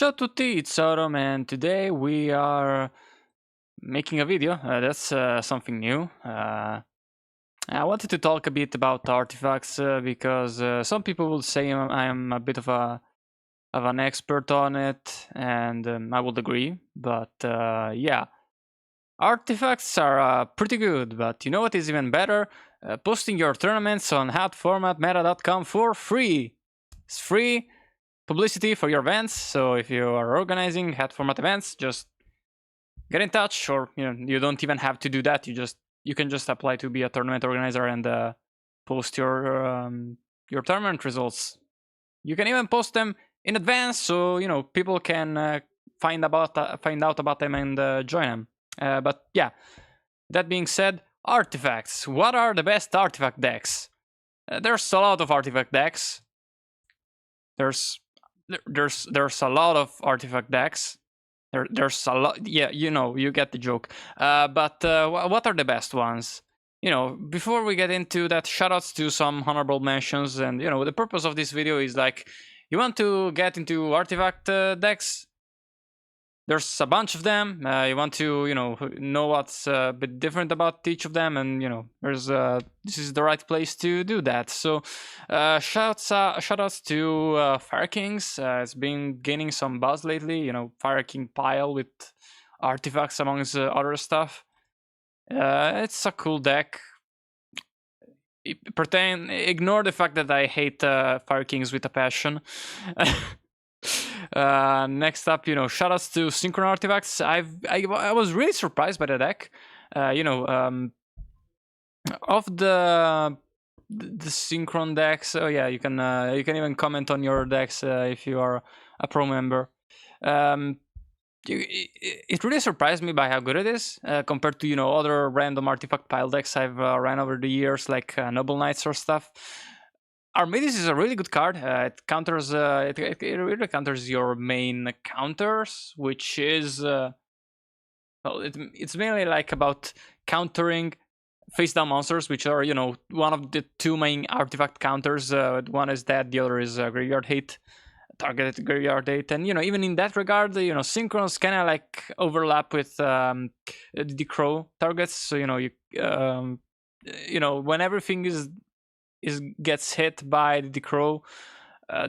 Ciao a tutti, it's Autumn, and today we are making a video. That's something new. I wanted to talk a bit about artifacts because some people will say I'm a bit of an expert on it, and I would agree. But yeah, artifacts are pretty good. But you know what is even better? Posting your tournaments on H.A.T for free. It's free publicity for your events. So if you are organizing H.A.T format events, just get in touch, or you don't even have to do that. You can just apply to be a tournament organizer and post your tournament results. You can even post them in advance, so people can find out about them and join them. But yeah, that being said, artifacts. What are the best artifact decks? There's a lot of artifact decks. There's a lot of artifact decks. There's a lot. Yeah, you get the joke. But what are the best ones? Before we get into that, shoutouts to some honorable mentions. And the purpose of this video is like, you want to get into artifact decks. There's a bunch of them. You want to know what's a bit different about each of them, and this is the right place to do that. So shoutouts to Fire Kings. It's been gaining some buzz lately. Fire King pile with artifacts amongst other stuff. It's a cool deck. Ignore the fact that I hate Fire Kings with a passion. Next up, shoutouts to Synchron Artifacts. I was really surprised by the deck. Of the Synchron decks. Oh yeah, you can even comment on your decks if you are a pro member. It really surprised me by how good it is compared to other random artifact pile decks I've ran over the years, like Noble Knights or stuff. Armidis is a really good card. It counters. It really counters your main counters, which is it's mainly like about countering face down monsters, which are one of the two main artifact counters. One is that, the other is Graveyard Hate, targeted Graveyard Hate, and even in that regard, Synchrons kind of like overlap with the Crow targets. So when everything gets hit by the Crow,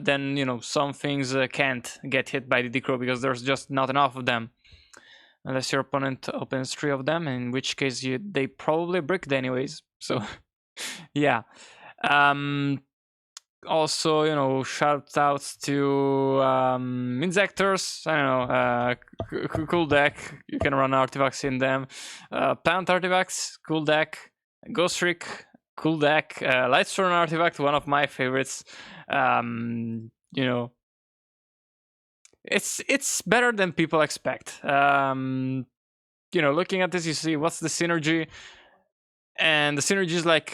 then some things can't get hit by the Crow because there's just not enough of them, unless your opponent opens 3 of them, in which case they probably bricked anyways. So yeah. Also, shout outs to Insectors. I don't know, cool deck. You can run artifacts in them. Plant Artifacts, cool deck. Ghost Trick, cool deck. Lightstorm Artifact, one of my favorites. It's better than people expect. Looking at this, you see what's the synergy, and the synergy is like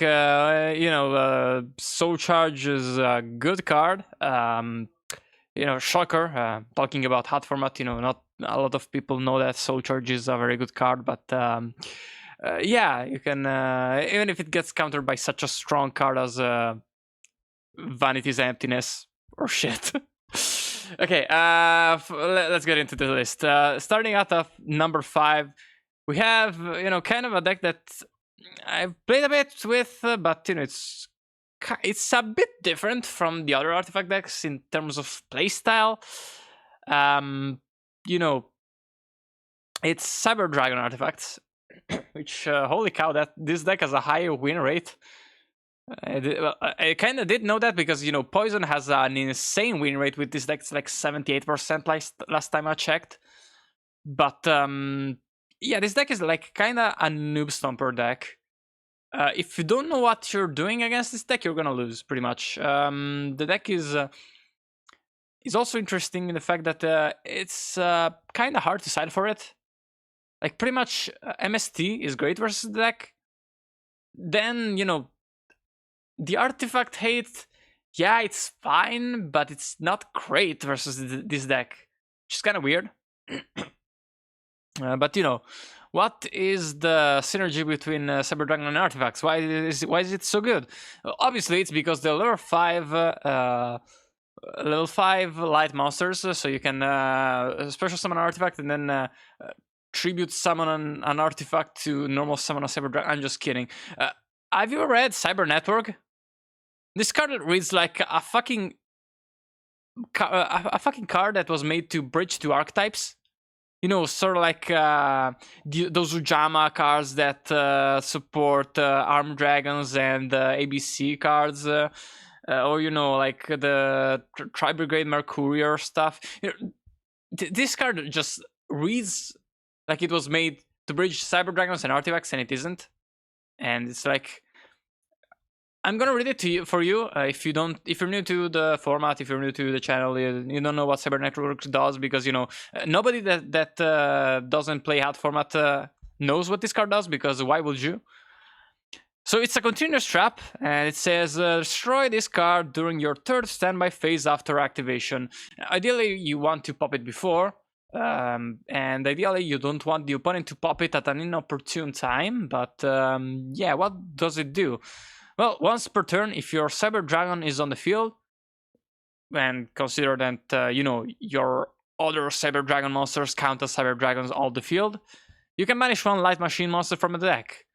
Soul Charge is a good card. Shocker. Talking about hot format, not a lot of people know that Soul Charge is a very good card, but yeah, you can even if it gets countered by such a strong card as Vanity's Emptiness or shit. Okay, let's get into the list. Starting out of number 5, we have kind of a deck that I've played a bit with, but it's a bit different from the other artifact decks in terms of playstyle. It's Cyber Dragon Artifacts, which holy cow, that this deck has a high win rate. I kind of did know that because Poison has an insane win rate with this deck. It's like 78% last time I checked. But yeah, this deck is like kind of a noob stomper deck. If you don't know what you're doing against this deck, you're gonna lose pretty much. The deck is also interesting in the fact that it's kind of hard to side for it. Like pretty much MST is great versus the deck. Then the Artifact Hate, yeah, it's fine, but it's not great versus this deck, which is kind of weird. But what is the synergy between Cyber Dragon and Artifacts? Why is it so good? Obviously, it's because the lure 5 level 5 light monsters, so you can special summon an artifact and then tribute summon an artifact to normal summon a cyber dragon. I'm just kidding. Have you read Cyber Network? This card reads like a fucking card that was made to bridge two archetypes. You know, sort of like those Ujama cards that support armed dragons and ABC cards, or you know, like the Tri-Brigade Mercurior stuff. You know, this card just reads like it was made to bridge cyber dragons and artifacts, and it isn't. And it's like, I'm gonna read it to you for you. If you're new to the format, if you're new to the channel, you don't know what Cyber Network does, because you know nobody that doesn't play H.A.T format knows what this card does, because why would you? So it's a continuous trap, and it says destroy this card during your third standby phase after activation. Ideally, you want to pop it before, and ideally you don't want the opponent to pop it at an inopportune time. But yeah, what does it do? Well, once per turn, if your Cyber Dragon is on the field, and consider that you know, your other Cyber Dragon monsters count as Cyber Dragons on the field, you can banish one Light Machine monster from the deck.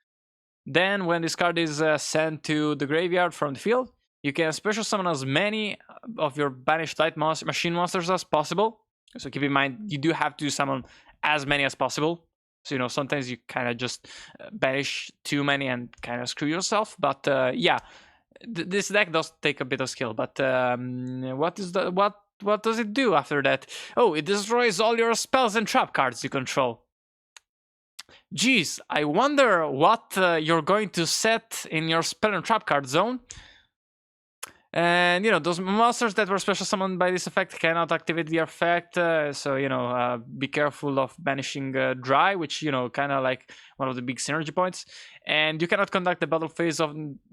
Then, when this card is sent to the graveyard from the field, you can special summon as many of your banished Light Machine monsters as possible. So keep in mind, you do have to summon as many as possible. So, you know, sometimes you kind of just banish too many and kind of screw yourself. But yeah, this deck does take a bit of skill. But what does it do after that? Oh, it destroys all your spells and trap cards you control. Geez, I wonder what you're going to set in your spell and trap card zone. And, you know, those monsters that were special summoned by this effect cannot activate the effect. So, you know, be careful of banishing Dry, which, you know, kind of like one of the big synergy points. And you cannot conduct the battle phase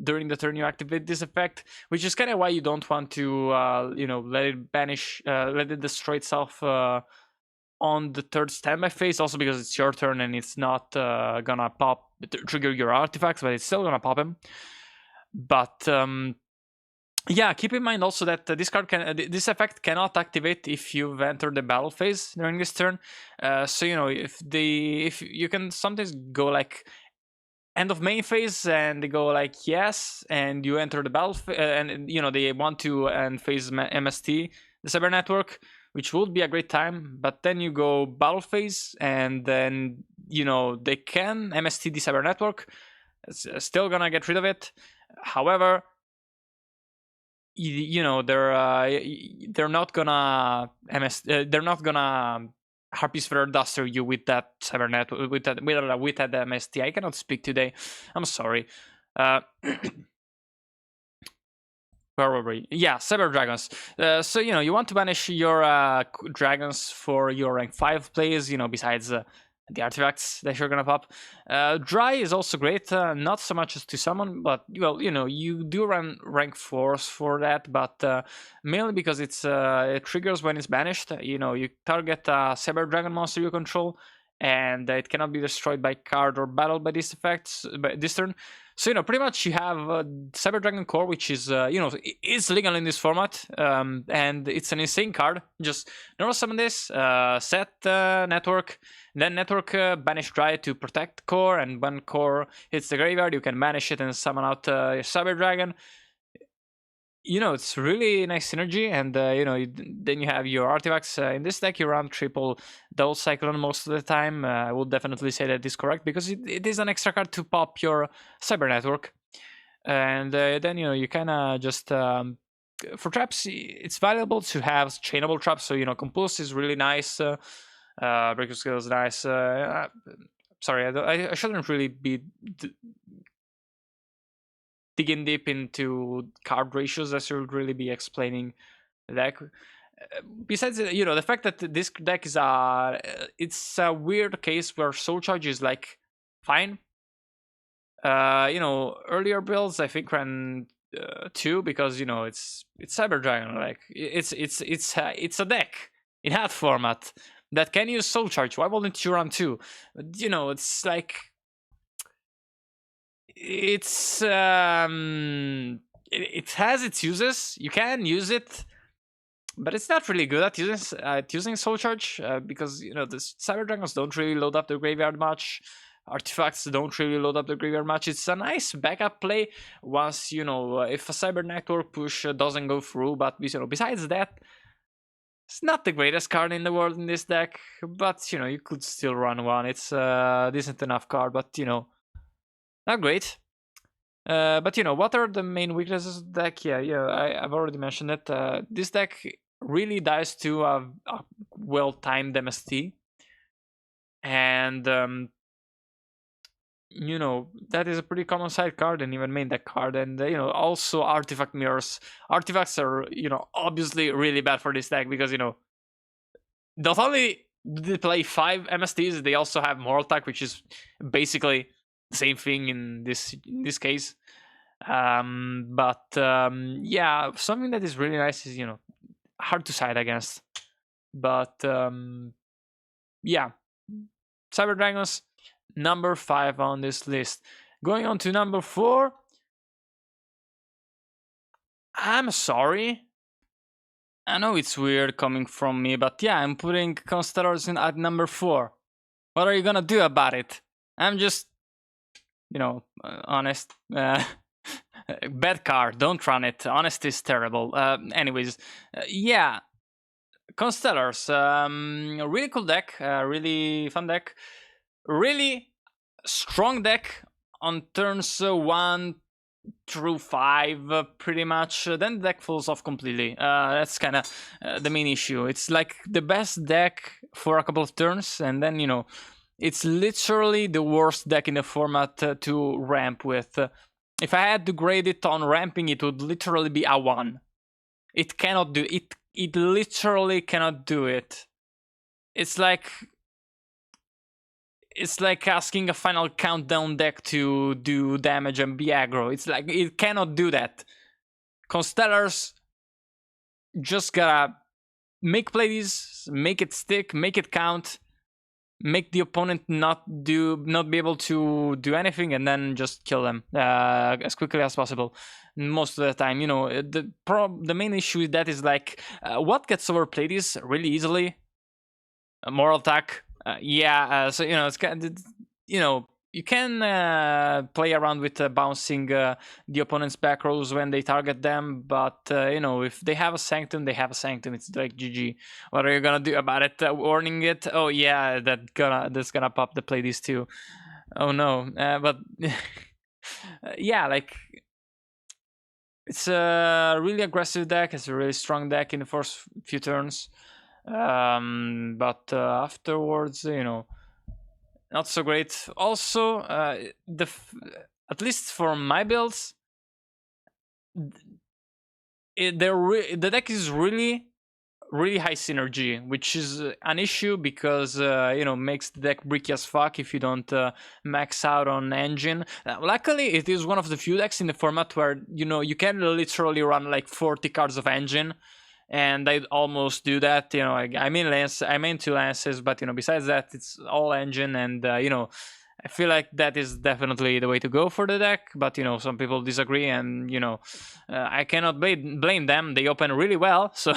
during the turn you activate this effect, which is kind of why you don't want to, you know, let it destroy itself on the third standby phase. Also because it's your turn and it's not gonna trigger your artifacts, but it's still gonna pop him. But yeah, keep in mind also that this effect cannot activate if you've entered the battle phase during this turn. So, you know, if you can sometimes go like end of main phase and they go like yes, and you enter the battle and you know they want to end phase MST the Cyber Network, which would be a great time. But then you go battle phase, and then you know they can MST the Cyber Network. It's still gonna get rid of it. However, you know they're not gonna they're not gonna Harpy's Feather Duster you with that Cyber Network with that MST. I cannot speak today. I'm sorry. Where were we? Yeah, Cyber Dragons. So, you know, you want to banish your dragons for your rank 5 plays, you know, besides the artifacts that you're gonna pop. Dry is also great, not so much as to summon, but, well, you know, you do run rank 4s for that, but mainly because it triggers when it's banished. You know, you target a Cyber Dragon monster you control, and it cannot be destroyed by card or battle by this effect, by this turn. So, you know, pretty much you have Cyber Dragon Core, which is, you know, is legal in this format, and it's an insane card. Just normal summon this, set Network, then Network banish Dry to protect Core, and when Core hits the graveyard, you can banish it and summon out your Cyber Dragon. You know, it's really nice synergy, and you know, then you have your artifacts. In this deck, you run triple Double Cyclone most of the time. I will definitely say that is correct, because it is an extra card to pop your Cyber Network. And then, you know, you kind of just... for traps, it's valuable to have chainable traps. So, you know, Compulse is really nice. Breaker Skill is nice. Sorry, I shouldn't really be... digging deep into card ratios. I should really be explaining the deck. Besides, you know, the fact that this deck is it's a weird case where Soul Charge is like fine. You know, earlier builds I think ran 2, because you know it's Cyber Dragon. Like it's a deck in H.A.T format that can use Soul Charge. Why wouldn't you run 2? You know, it's like it has its uses. You can use it, but it's not really good at using Soul Charge because the Cyber Dragons don't really load up the graveyard much. Artifacts don't really load up the graveyard much. It's a nice backup play once if a Cyber Network push doesn't go through. But besides that, it's not the greatest card in the world in this deck. But you could still run one. It's a decent enough card, but not great. But what are the main weaknesses of the deck? Yeah, I've already mentioned it. This deck really dies to a well-timed MST, and that is a pretty common side card and even main deck card. And also artifact mirrors. Artifacts are obviously really bad for this deck because not only do they play 5 MSTs, they also have Moral Attack, which is basically the same thing in this case. But yeah, something that is really nice is hard to side against. But yeah, Cyber Dragons number 5 on this list. Going on to number 4. I'm sorry. I know it's weird coming from me, but yeah, I'm putting Constellars in at number 4. What are you gonna do about it? I'm just, honest. Bad card, don't run it. Honesty is terrible. Anyways, yeah, Constellars, really cool deck, really fun deck, really strong deck on turns 1 through 5, pretty much. Then the deck falls off completely. That's kind of the main issue. It's like the best deck for a couple of turns, and then it's literally the worst deck in the format to ramp with. If I had to grade it on ramping, it would literally be a 1. It cannot do it. It literally cannot do it. It's like asking a final countdown deck to do damage and be aggro. It's like it cannot do that. Constellars just gotta make plays, make it stick, make it count, make the opponent not be able to do anything, and then just kill them as quickly as possible. Most of the time, the main issue with that is like what gets overplayed is really easily Moral Attack. So it's kind of, you can play around with bouncing the opponent's back rows when they target them, but if they have a Sanctum, they have a Sanctum. It's like GG. What are you gonna do about it? Warning it? Oh yeah, that's gonna pop the Pleiades too. Oh no, but yeah, like it's a really aggressive deck. It's a really strong deck in the first few turns, but afterwards, not so great. Also, at least for my builds, the deck is really high synergy, which is an issue because makes the deck bricky as fuck if you don't max out on engine. Luckily, it is one of the few decks in the format where you can literally run like 40 cards of engine. And I almost do that, I mean 2 lances, but besides that, it's all engine, and I feel like that is definitely the way to go for the deck. But some people disagree, and I cannot blame them. They open really well, so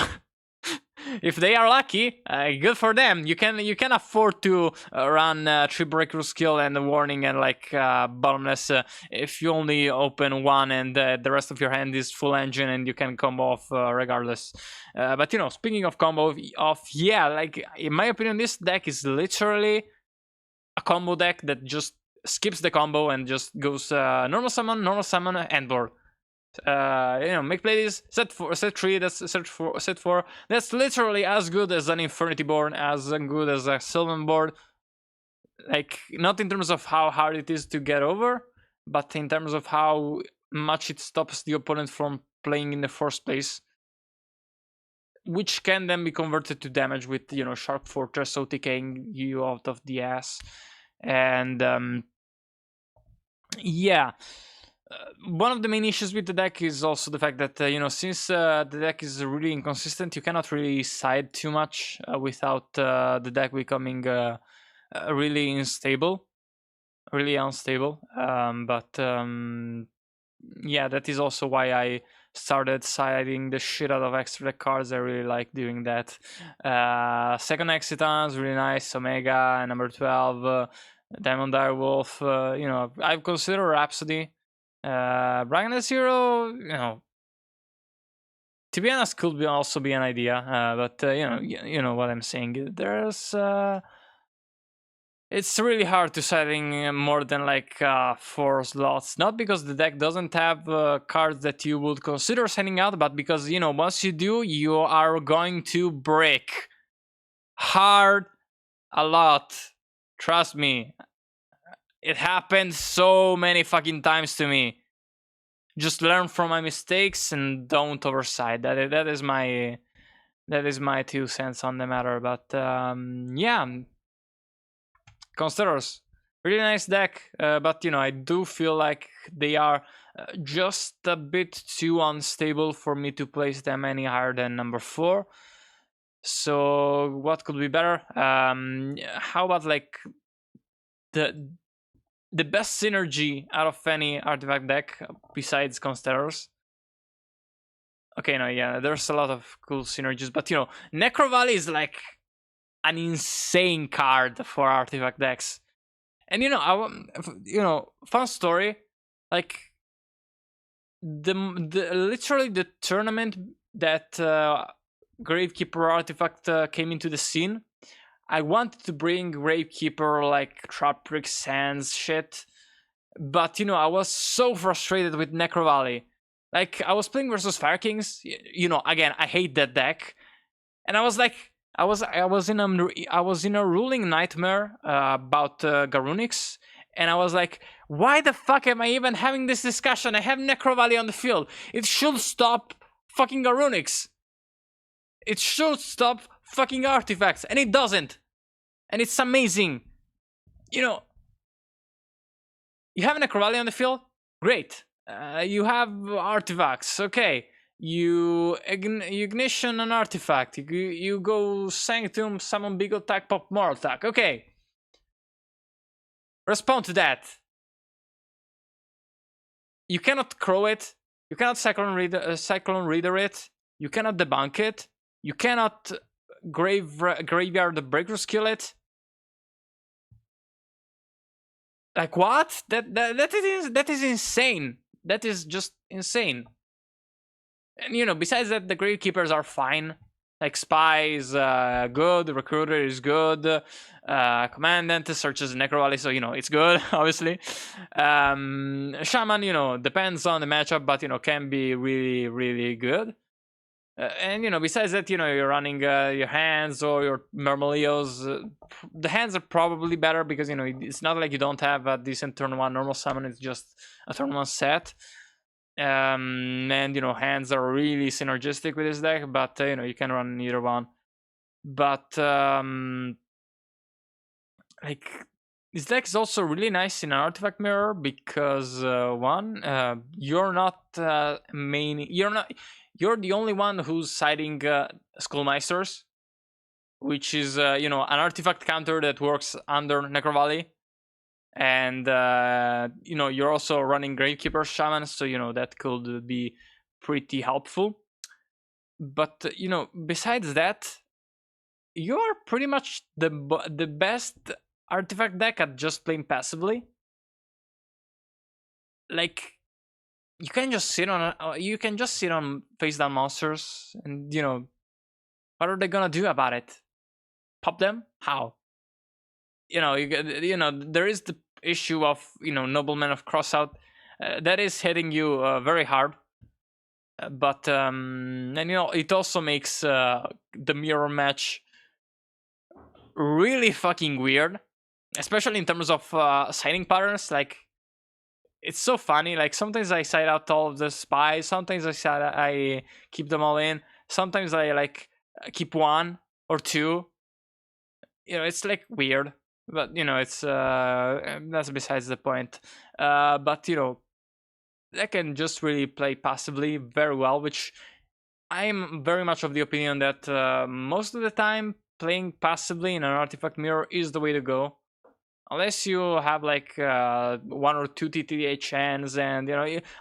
if they are lucky, good for them. You can afford to run 3 breakthrough skill and a warning and like bottomless if you only open 1 and the rest of your hand is full engine, and you can combo off regardless. But speaking of combo off, yeah, like in my opinion, this deck is literally a combo deck that just skips the combo and just goes normal summon, end board. Make Pleiades, set 3, that's set 4. That's literally as good as an Infernity board, as good as a Sylvan board. Like, not in terms of how hard it is to get over, but in terms of how much it stops the opponent from playing in the first place, which can then be converted to damage with Shark Fortress OTKing you out of the ass. And yeah, one of the main issues with the deck is also the fact that since the deck is really inconsistent, you cannot really side too much without the deck becoming really unstable. But yeah, that is also why I started siding the shit out of extra deck cards. I really like doing that. Second Exitons, really nice. Omega, number 12, Diamond Direwolf. I've considered Rhapsody. Dragon Zero, to be honest, could also be an idea. But you know what I'm saying. There's it's really hard to setting more than like 4 slots. Not because the deck doesn't have cards that you would consider sending out, but because once you do, you are going to break hard a lot. Trust me, it happened so many fucking times to me. Just learn from my mistakes and don't oversight. That is my 2 cents on the matter. But yeah, Constellars, really nice deck. But I do feel like they are just a bit too unstable for me to place them any higher than number 4. So what could be better? How about like the best synergy out of any artifact deck besides Constellars? Okay, no, yeah, there's a lot of cool synergies, but Necro Valley is like an insane card for artifact decks. And fun story, like literally the tournament that Gravekeeper artifact came into the scene, I wanted to bring Gravekeeper like Trap Brick Sands shit, but I was so frustrated with Necro Valley. Like I was playing versus Fire Kings, again I hate that deck, and I was like, I was in a ruling nightmare about Garunix, and I was like, why the fuck am I even having this discussion? I have Necro Valley on the field. It should stop fucking Garunix. It should stop fucking artifacts, and it doesn't. And it's amazing. You have Necro Valley on the field? Great. You have artifacts, okay. You ignition an artifact. You go Sanctum, summon big attack, pop more attack. Okay. Respond to that. You cannot crow it. You cannot cyclone reader it. You cannot debunk it. You cannot graveyard the breakthrough skill it. Like what? That is insane. That is just insane. And besides that, the Gravekeepers are fine. Like Spy is good, Recruiter is good, Commandant searches Necro Valley, so it's good, obviously. Shaman, depends on the matchup, but can be really, really good. And besides that, you're running your hands or your Murmeleos. The hands are probably better because it's not like you don't have a decent turn 1 normal summon. It's just a turn 1 set. And hands are really synergistic with this deck, but you can run either one. But like this deck is also really nice in an artifact mirror because one, you're not you're the only one who's siding Skullmeisters, which is an artifact counter that works under Necro Valley. And you're also running Gravekeeper Shaman, so that could be pretty helpful. But besides that, you are pretty much the best artifact deck at just playing passively. Like you can just sit on face down monsters, and what are they gonna do about it? Pop them? How? There is the issue of Nobleman of Crossout that is hitting you very hard, but and it also makes the mirror match really fucking weird, especially in terms of siding patterns. Like it's so funny. Like sometimes I side out all of the spies, sometimes I keep them all in, sometimes I like keep 1 or 2. It's like weird. But it's that's besides the point. But they can just really play passively very well, which I'm very much of the opinion that most of the time playing passively in an artifact mirror is the way to go. Unless you have like 1 or 2 TTH hands, and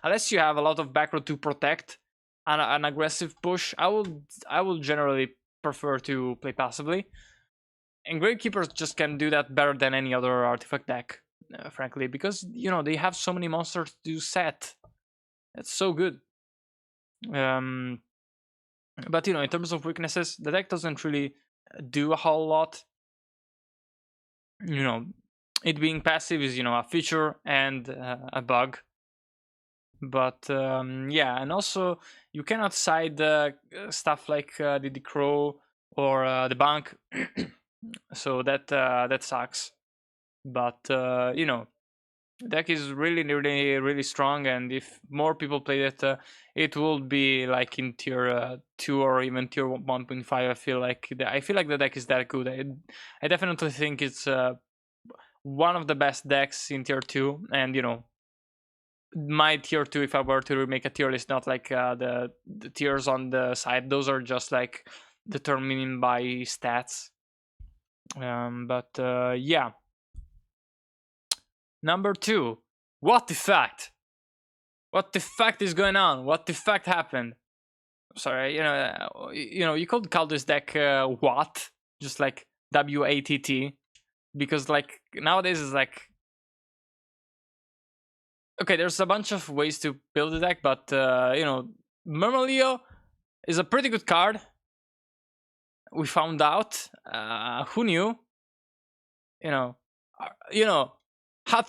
unless you have a lot of backroad to protect, an aggressive push, I will generally prefer to play passively. And Gravekeepers just can do that better than any other artifact deck, frankly, because they have so many monsters to set. It's so good. But in terms of weaknesses, the deck doesn't really do a whole lot. It being passive is a feature and a bug. But yeah, and also you cannot side stuff like the Crow or the Bank, so that sucks. But deck is really, really, really strong, and if more people play it, it will be like in tier 2 or even tier 1.5. I feel like the deck is that good. I definitely think it's one of the best decks in tier 2, and my tier 2, if I were to make a tier list, not like the tiers on the side, those are just like determined by stats. But yeah. Number 2, what the fact? What the fact is going on? What the fact happened? Sorry, you could call this deck what? Just like W-A-T-T, because like nowadays it's like, okay, there's a bunch of ways to build the deck, but Murmileo is a pretty good card. We found out. Who knew? H.A.T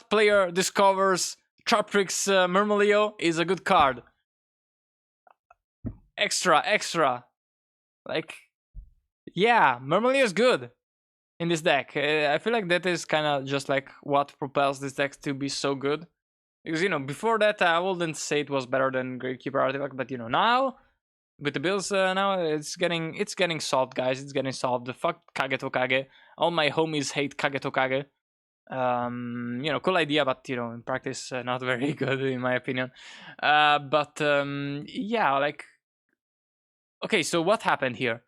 player discovers Traprix Murmileo is a good card. Extra. Like, yeah, Murmileo is good in this deck. I feel like that is kind of just like what propels this deck to be so good. Because, before that, I wouldn't say it was better than Gravekeeper Artifact, but, now, with the builds, now it's getting solved, guys. It's getting solved. The fuck Kage Tokage. All my homies hate Kage Tokage. Cool idea, but, in practice, not very good, in my opinion. But, yeah, like, okay, so what happened here?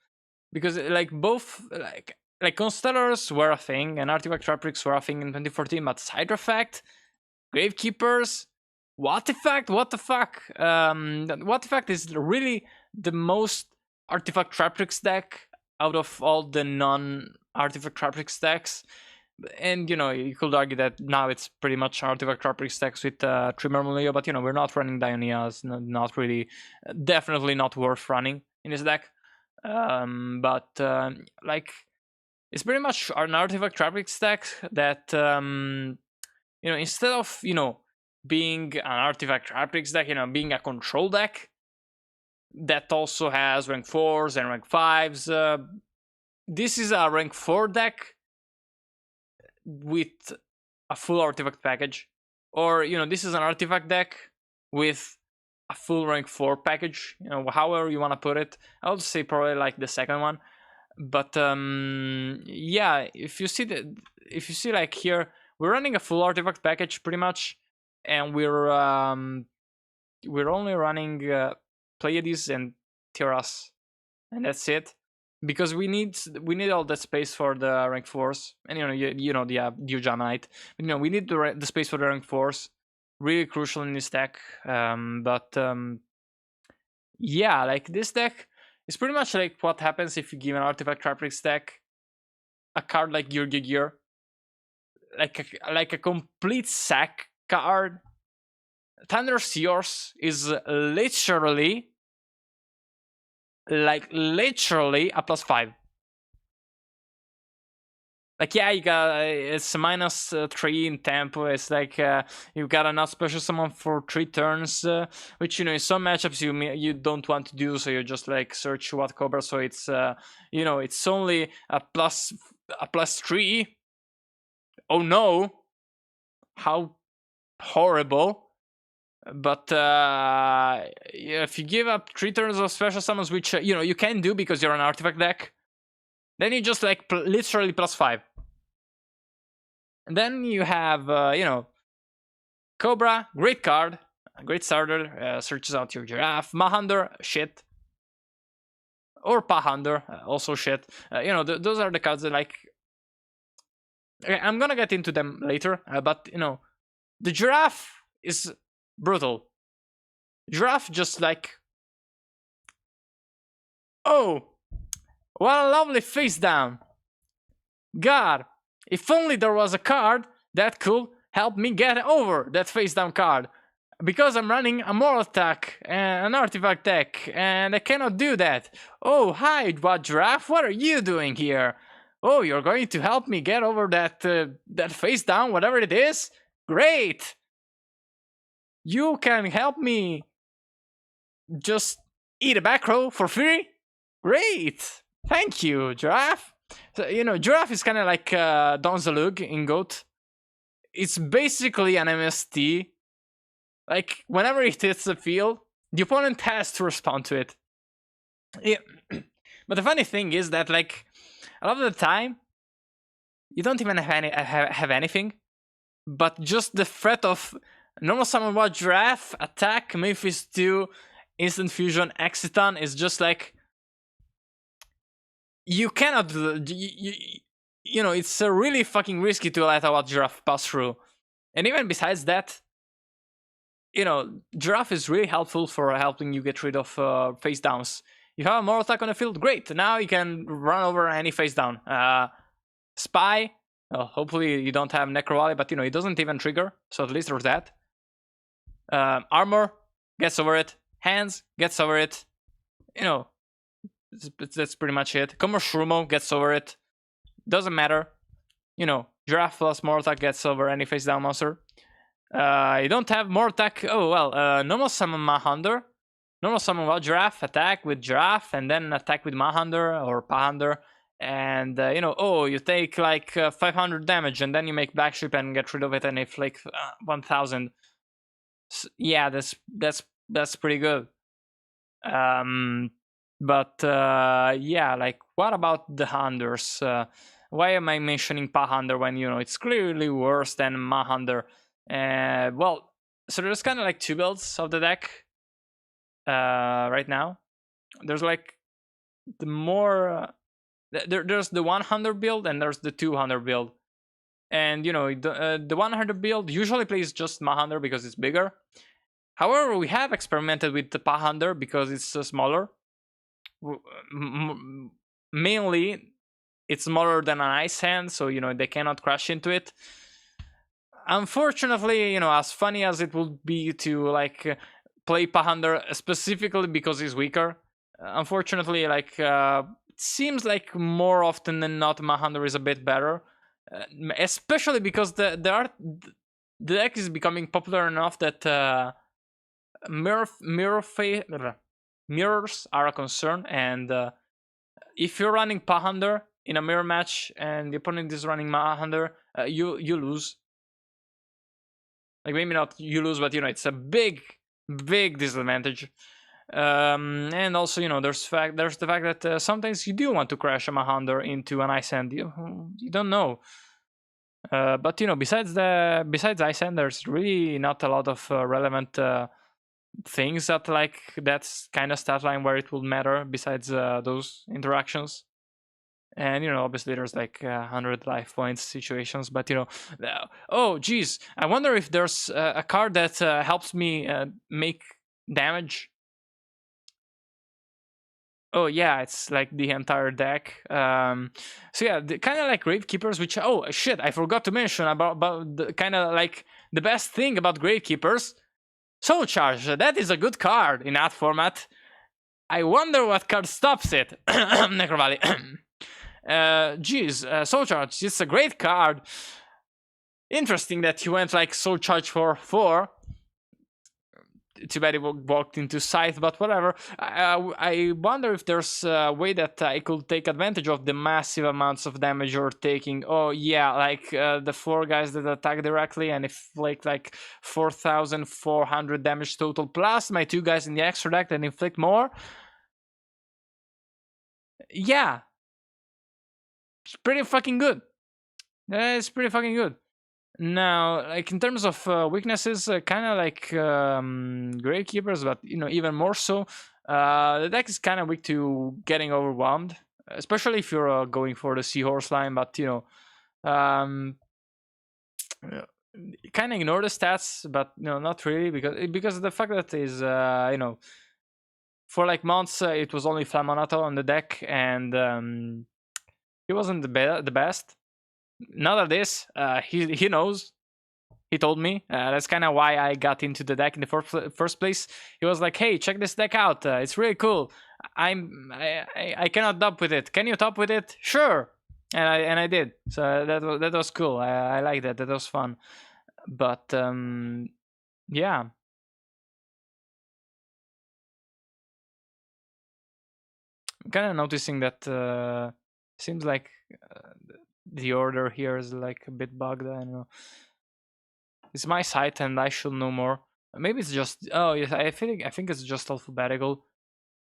Because, like, both, like Constellars were a thing, and Artifact Traprix were a thing in 2014, but Side Effect, Gravekeepers, What Effect? What the fuck? What Effect is really the most Artifact Traprix deck out of all the non-Artifact Traprix decks. And, you could argue that now it's pretty much Artifact Traprix decks with Trimmer Muleo, but, we're not running Dionyas, not really, definitely not worth running in this deck. But, like, it's pretty much an Artifact Traprix deck that, instead of, being an Artifact Traprix deck, being a control deck that also has rank 4s and rank 5s, this is a rank 4 deck with a full artifact package. Or, this is an artifact deck with a full rank 4 package, however you want to put it. I would say probably like the second one. But yeah, if you see like here, we're running a full artifact package pretty much, and we're only running Pleiades and Tiras, and that's it. Because we need all that space for the rank 4s, and the Gemini. We need the space for the rank 4s. Really crucial in this deck. But yeah, like this deck is pretty much like what happens if you give an Artifact Traprix deck a card like Gear, like a complete sack card. Thunder Seers is literally a +5. Like, yeah, you got it's a -3 in tempo. It's like you got a not special summon for 3 turns, which in some matchups you don't want to do, so you just like search what Cobra. So it's it's only a +3. Oh no, how horrible! But if you give up 3 turns of special summons, which you can do because you're an artifact deck, then you just like literally +5. And then you have Cobra, great card, great starter, searches out your Giraffe. Mahander, shit. Or Pahander, also shit. Those are the cards that like. Okay, I'm gonna get into them later, but the Giraffe is brutal. Giraffe just like Oh, what a lovely face down. God, if only there was a card that could help me get over that face down card. Because I'm running a moral attack and an artifact deck, and I cannot do that. Oh, hi, what giraffe? What are you doing here? Oh, you're going to help me get over that face down, whatever it is? Great! You can help me just eat a back row for free? Great! Thank you, giraffe. So, giraffe is kind of like Don Zalug in Goat. It's basically an MST. Like, whenever it hits the field, the opponent has to respond to it. Yeah. But the funny thing is that, like, a lot of the time, you don't even have anything, but just the threat of normal summon wild giraffe, attack, Memphis 2, instant fusion, Exiton is just like, you cannot, it's really fucking risky to let a wild giraffe pass through. And even besides that, giraffe is really helpful for helping you get rid of face downs. You have a more attack on the field, great. Now you can run over any face down. Spy, hopefully you don't have Necro Valley, but it doesn't even trigger, so at least there's that. Armor, gets over it. Hands, gets over it. That's pretty much it. Shrumo gets over it. Doesn't matter. Giraffe plus more attack gets over any face down monster. You don't have more attack. Oh, well, normal summon Mahander. Normal summon Wild Giraffe, attack with Giraffe, and then attack with Mahander or Pahander. And, you take like 500 damage, and then you make Backship and get rid of it, and if like 1000. Yeah, that's pretty good. But yeah, like, what about the Handers? Why am I mentioning Pahander when, it's clearly worse than Mahander? Well, so there's kind of like two builds of the deck right now. There's like the more there's the 100 build and there's the 200 build, and the 100 build usually plays just Mahander because it's bigger. However, we have experimented with the Pahander because it's smaller. Mainly, it's smaller than an Ice Hand, so they cannot crash into it. Unfortunately, as funny as it would be to like play Pahander specifically because he's weaker, unfortunately, like it seems like more often than not Mahander is a bit better, especially because the deck is becoming popular enough that mirrors are a concern, and if you're running Pahander in a mirror match and the opponent is running Mahander, you lose. Like, maybe not you lose, but it's a big disadvantage. And also, there's the fact that sometimes you do want to crash a Mahander into an Ice Hand. You don't know. But besides Ice Hand, there's really not a lot of relevant things that like that's kind of stat line where it will matter besides those interactions. And obviously there's like 100 life points situations, but oh geez, I wonder if there's a card that helps me make damage. Oh yeah, it's like the entire deck. So yeah, kind of like Gravekeepers, which, oh shit, I forgot to mention about the kind of like the best thing about Gravekeepers. Soul Charge, that is a good card in that format. I wonder what card stops it. Necro Valley. Soul Charge, it's a great card. Interesting that you went like Soul Charge for 4. Too bad it walked into Scythe, but whatever. I wonder if there's a way that I could take advantage of the massive amounts of damage you're taking. Oh yeah, like the 4 guys that attack directly and inflict like 4,400 damage total, plus my 2 guys in the extra deck that inflict more. Yeah, it's pretty fucking good. It's pretty fucking good. Now, like in terms of weaknesses, kind of like Gravekeepers, but even more so. The deck is kind of weak to getting overwhelmed, especially if you're going for the Seahorse line. But kind of ignore the stats, but not really, because of the fact that is For like months, it was only Flamonato on the deck, and he wasn't the best. Nowadays, he knows. He told me. That's kind of why I got into the deck in the first place. He was like, "Hey, check this deck out. It's really cool. I cannot top with it. Can you top with it? Sure." And I did. So that was cool. I like that. That was fun. But yeah. I'm kind of noticing that seems like the order here is like a bit bugged. I don't know. It's my site, and I should know more. Maybe it's just yes. I think it's just alphabetical.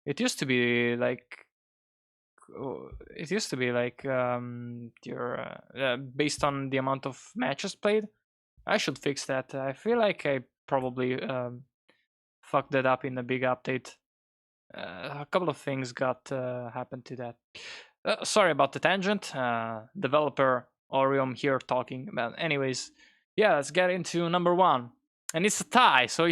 It used to be like your based on the amount of matches played. I should fix that. I feel like I probably fucked that up in a big update. A couple of things got happened to that. Sorry about the tangent. Developer Orium here talking about. Anyways, yeah, let's get into number one, and it's a tie. So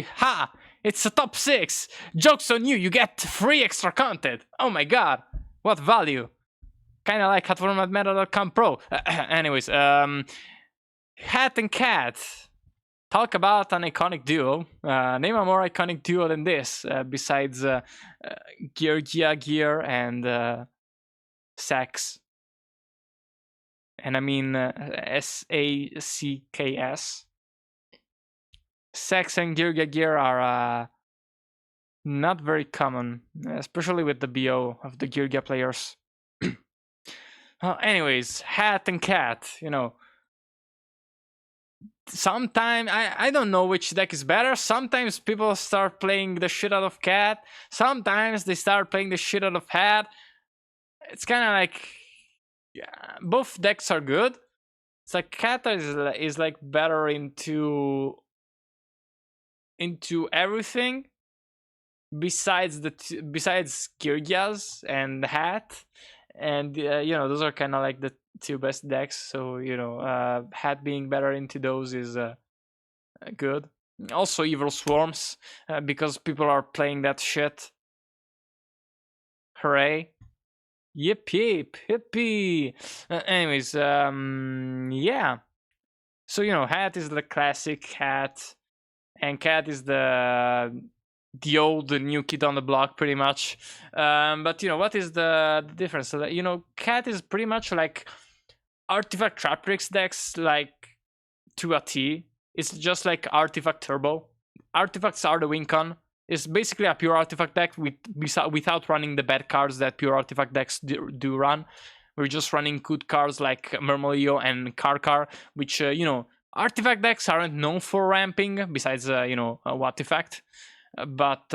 it's a top 6. Jokes on you. You get free extra content. Oh my god, what value? Kind of like hatformatmeta.com Pro. Anyways, H.A.T and C.A.T. Talk about an iconic duo. Name a more iconic duo than this, besides Gear and Sax. And I mean SACKS. Sax and Gear are not very common, especially with the BO of the Gear players. Anyways, H.A.T and C.A.T, you know. Sometimes I don't know which deck is better. Sometimes people start playing the shit out of C.A.T. Sometimes they start playing the shit out of H.A.T. It's kind of like, yeah, both decks are good. It's like C.A.T is like better into everything besides Kyrgyz and H.A.T. And you know, those are kind of like the 2 best decks. So you know, H.A.T being better into those is good. Also, Evil Swarms, because people are playing that shit. Hooray! Yip yip hippie. Anyways, yeah. So you know, H.A.T is the classic H.A.T, and C.A.T is the old new kid on the block, pretty much. But you know, what is the difference? So that, you know, C.A.T is pretty much like Artifact Traprix decks, like to a T. It's just like Artifact Turbo. Artifacts are the win con. It's basically a pure artifact deck without running the bad cards that pure artifact decks do run. We're just running good cards like Murmoleo and Karkar, which, you know, artifact decks aren't known for ramping, besides, you know, Artifact. But,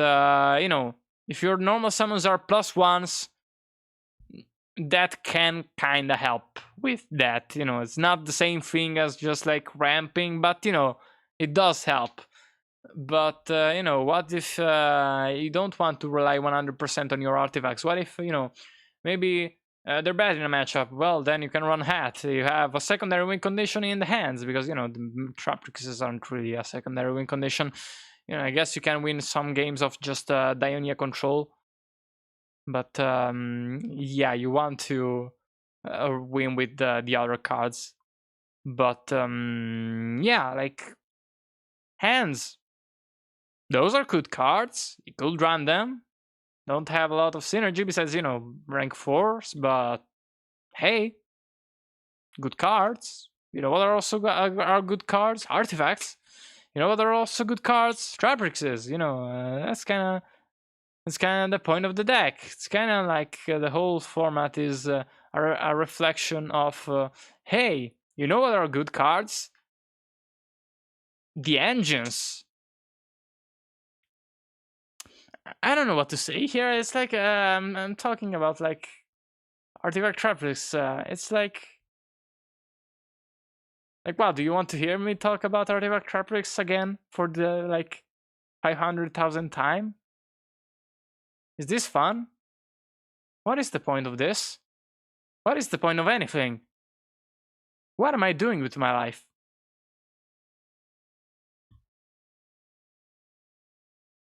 you know, if your normal summons are +1s, that can kind of help with that. You know, it's not the same thing as just like ramping, but, you know, it does help. But, you know, what if you don't want to rely 100% on your artifacts? What if, you know, maybe they're bad in a matchup? Well, then you can run H.A.T. You have a secondary win condition in the hands, because, you know, the Traprixes aren't really a secondary win condition. You know, I guess you can win some games of just Dionia control. But, yeah, you want to win with the other cards. But, yeah, like, hands. Those are good cards. You could run them. Don't have a lot of synergy besides, you know, rank 4s, but hey, good cards. You know what are also are good cards? Artifacts. You know what are also good cards? Traprixes. You know, that's kind of the point of the deck. It's kind of like the whole format is a reflection of, hey, you know what are good cards? The engines. I don't know what to say here. It's like I'm talking about like Artifact Traprix. It's like wow. Do you want to hear me talk about Artifact Traprix again for the like 500,000th time? Is this fun? What is the point of this? What is the point of anything? What am I doing with my life?